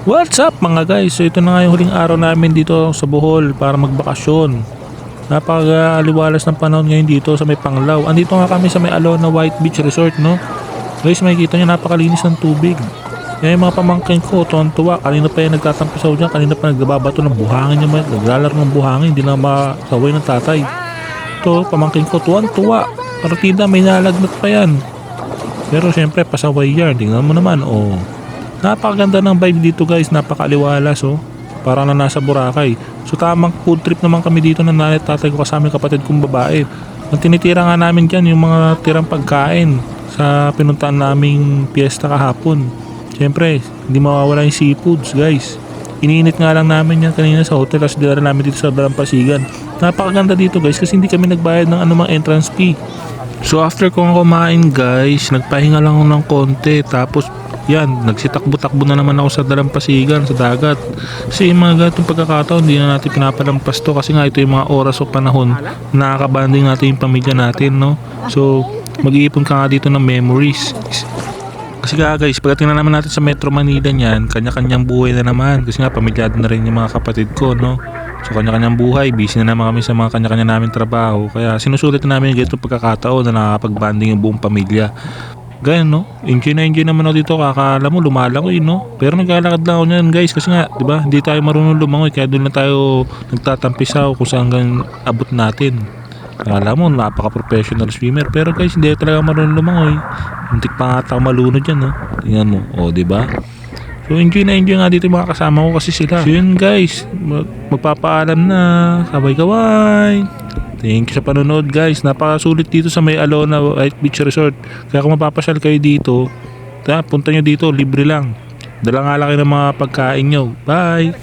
What's up mga guys? So ito na nga yung huling araw namin dito sa Bohol para magbakasyon. Napaka-aliwalas ng panahon ngayon dito sa may Panglao. Andito nga kami sa may Alona White Beach Resort, no? Guys, makikita nyo napakalinis ng tubig. Yan yung mga pamangkin ko, tuwan-tuwa. Kanina pa yung nagtatampisaw dyan. Kanina pa nagbabato ng buhangin yung naglalaro ng buhangin. Hindi na makasaway ng tatay. Ito, pamangkin ko, tuwan-tuwa. Partida, may nalagnat pa yan. Pero syempre, pasaway yan. Tingnan mo naman, oh. Napakaganda ng vibe dito guys, napakaliwalas oh. Parang na nasa Boracay. So tamang food trip naman kami dito ng nanay at tatay ko kasama yung kapatid kong babae. Ang tinitira nga namin dyan yung mga tirang pagkain sa pinuntaan naming piyesta kahapon. Siyempre, hindi mawawala yung seafoods guys. Iniinit nga lang namin yan kanina sa hotel as dinala namin dito sa Dalampasigan. Napakaganda dito guys kasi hindi kami nagbayad ng anumang entrance fee. So after kong kumain guys, nagpahinga lang ako ng konti tapos yan, nagsitakbo-takbo na naman ako sa Dalampasigan, sa dagat. Kasi yung mga ganitong pagkakataon, hindi na natin pinapalampas to kasi nga ito yung mga oras o panahon na nakakabanding natin yung pamilya natin, no? So, mag-iipon ka nga dito ng memories. Kasi nga guys, pagdating na naman natin sa Metro Manila niyan, kanya-kanyang buhay na naman. Kasi nga, pamilyado na rin yung mga kapatid ko, no? So, kanya-kanyang buhay, busy na naman kami sa mga kanya-kanya namin trabaho. Kaya sinusulit na namin yung ganitong pagkakataon na nakakapag-banding yung buong pamilya. Ganyan no, enjoy na enjoy naman ako dito, kakala mo lumalangoy no. Pero naglalakad lang ako niyan guys kasi nga, 'di ba? Hindi tayo marunong lumangoy kaya doon na tayo nagtatampisaw kung saan hanggang abot natin. Akala mo napaka-professional swimmer pero guys hindi talaga marunong lumangoy. Muntik pa nga tayo malunod diyan no. Tingnan mo, oh 'di ba? So enjoy na enjoy nga dito yung mga kasama ko kasi sila. So yun guys, magpapaalam na. Kaway-kaway. Thank you sa panonood guys. Napakasulit dito sa may Alona White Beach Resort. Kaya kung mapapasyal kayo dito, punta nyo dito, libre lang. Dala nga lang kayo ng mga pagkain nyo. Bye!